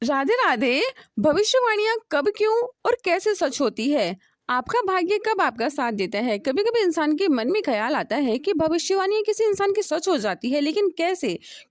राधे राधे। भविष्यवाणियां कब, क्यों और कैसे सच होती है? आपका भाग्य कब आपका साथ देता है? कभी कभी इंसान के मन में ख्याल आता है कि भविष्यवाणी किसी इंसान की सच हो जाती है, लेकिन कैसे,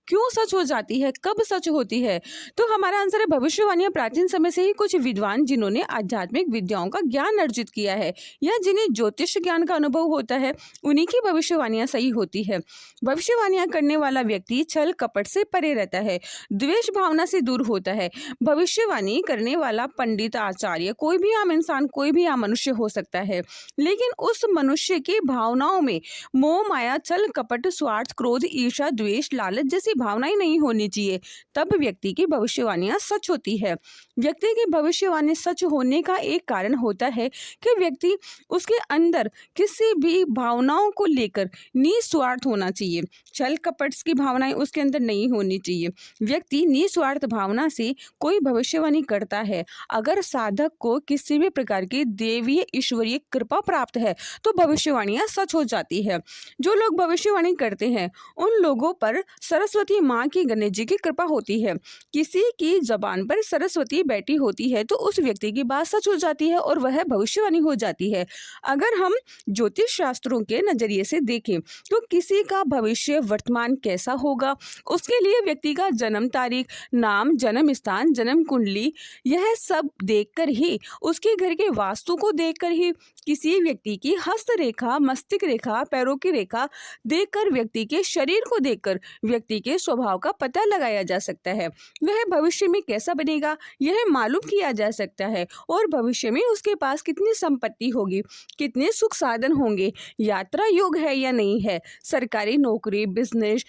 क्यों सच हो जाती है, कब सच होती है? तो हमारा आंसर है भविष्यवाणियां प्राचीन समय से ही कुछ विद्वान जिन्होंने आध्यात्मिक विद्याओं का ज्ञान अर्जित किया है या जिन्हें ज्योतिष ज्ञान का अनुभव होता है, उन्हीं की भविष्यवाणियां सही होती है। भविष्यवाणियां करने वाला व्यक्ति छल कपट से परे रहता है, द्वेष भावना से दूर होता है। भविष्यवाणी करने वाला पंडित, आचार्य, कोई भी आम इंसान, कोई भी आम मनुष्य हो सकता है, लेकिन उस मनुष्य की भावनाओं में मोह, माया, छल कपट, स्वार्थ, क्रोध, ईर्ष्या, द्वेष, लालच जैसी भावनाएं नहीं होनी चाहिए। तब व्यक्ति की भविष्यवाणियां सच होती है। व्यक्ति की भविष्यवाणी सच होने का एक कारण होता है कि व्यक्ति, उसके अंदर किसी भी भावनाओं को लेकर निस्वार्थ होना चाहिए। छल कपट की भावनाएं उसके अंदर नहीं होनी चाहिए। व्यक्ति निस्वार्थ भावना से कोई भविष्यवाणी करता है, अगर साधक को किसी भी प्रकार की देवीय ईश्वरीय कृपा प्राप्त है, तो भविष्यवाणियां सच हो जाती है। जो लोग भविष्यवाणी करते हैं, उन लोगों पर सरस्वती माँ की, गणेश जी की कृपा होती है। किसी की जबान पर सरस्वती बैठी होती है तो उस व्यक्ति की बात सच हो जाती है और वह भविष्यवाणी हो जाती है। अगर हम ज्योतिष शास्त्रों के नजरिए से देखें तो किसी का भविष्य वर्तमान कैसा होगा, उसके लिए व्यक्ति का जन्म तारीख, नाम, जन्म स्थान, जन्म कुंडली, यह सब देखकर ही, उसके घर के वास्तु को देखकर ही, किसी व्यक्ति की हस्त रेखा, मस्तिष्क रेखा, पैरों की रेखा देखकर, व्यक्ति के शरीर को देखकर व्यक्ति के स्वभाव का पता लगाया जा सकता है। वह भविष्य में कैसा बनेगा यह मालूम किया जा सकता है, और भविष्य में उसके पास कितनी संपत्ति होगी, कितने सुख साधन होंगे, यात्रा योग है या नहीं है, सरकारी नौकरी, बिजनेस,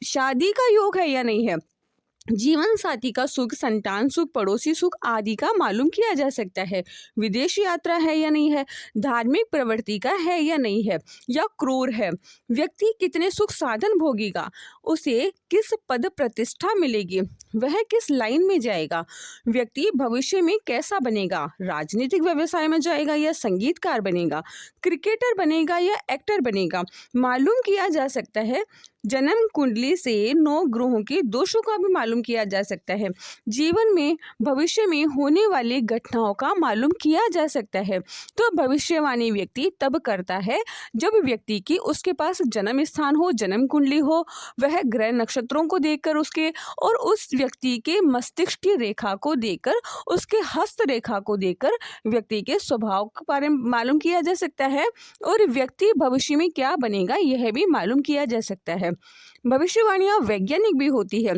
शादी का योग है या नहीं है, जीवन साथी का सुख, संतान सुख, पड़ोसी सुख आदि का मालूम किया जा सकता है। विदेश यात्रा है या नहीं है, धार्मिक प्रवृत्ति का है या नहीं है, या क्रूर है, व्यक्ति कितने सुख साधन भोगेगा, उसे किस पद प्रतिष्ठा मिलेगी, वह किस लाइन में जाएगा, व्यक्ति भविष्य में कैसा बनेगा, राजनीतिक व्यवसाय में जाएगा या संगीतकार बनेगा, क्रिकेटर बनेगा या एक्टर बनेगा, मालूम किया जा सकता है। जन्म कुंडली से 9 ग्रहों के दोषों का भी मालूम किया जा सकता है। जीवन में भविष्य में होने वाली घटनाओं का मालूम किया जा सकता है। तो भविष्यवाणी व्यक्ति तब करता है जब व्यक्ति की, उसके पास जन्म स्थान हो, जन्म कुंडली हो, वह ग्रह नक्षत्रों को देखकर उसके, और उस व्यक्ति के मस्तिष्क की रेखा को देखकर, उसके हस्त रेखा को देखकर व्यक्ति के स्वभाव के बारे में मालूम किया जा सकता है, और व्यक्ति भविष्य में क्या बनेगा यह भी मालूम किया जा सकता है। भविष्यवाणियां वैज्ञानिक भी होती है,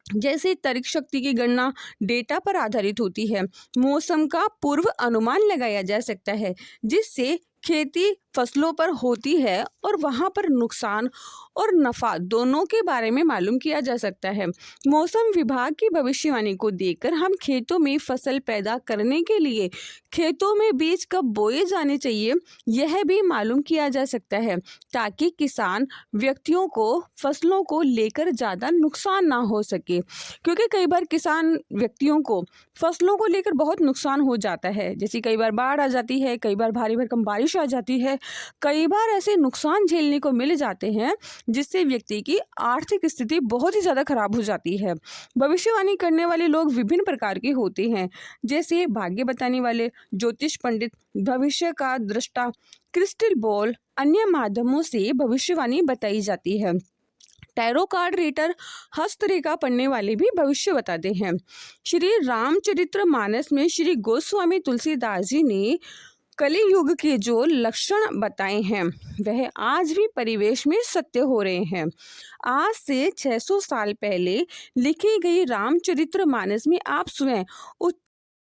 जैसे तर्क शक्ति की गणना डेटा पर आधारित होती है। मौसम का पूर्व अनुमान लगाया जा सकता है, जिससे खेती फसलों पर होती है और वहां पर नुकसान और नफा दोनों के बारे में मालूम किया जा सकता है। मौसम विभाग की भविष्यवाणी को देखकर हम खेतों में फसल पैदा करने के लिए खेतों में बीज कब बोए जाने चाहिए यह भी मालूम किया जा सकता है, ताकि किसान व्यक्तियों को फसलों को लेकर ज़्यादा नुकसान ना हो सके। क्योंकि कई बार किसान व्यक्तियों को फसलों को लेकर बहुत नुकसान हो जाता है, जैसे कई बार बाढ़ आ जाती है, कई बार भारी भरकम बारिश आ जाती है, कई बार ऐसे नुकसान झेलने को मिल जाते हैं जिससे व्यक्ति की आर्थिक स्थिति बहुत ही ज़्यादा खराब हो जाती है। भविष्यवाणी करने वाले लोग विभिन्न प्रकार के होते हैं, जैसे भाग्य बताने वाले, ज्योतिष पंडित, भविष्य का दृष्टा, क्रिस्टल बॉल, अन्य माध्यमों से भविष्यवाणी बताई जाती है। टैरो कार्ड रीडर, हस्तरेखा पढ़ने वाले भी भविष्य बताते हैं। श्री रामचरितमानस में श्री गोस्वामी तुलसीदास जी ने कली युग के जो लक्षण बताए हैं वह आज भी परिवेश में सत्य हो रहे हैं। आज से 600 साल पहले लिखी गई रामचरितमानस में आप स्वयं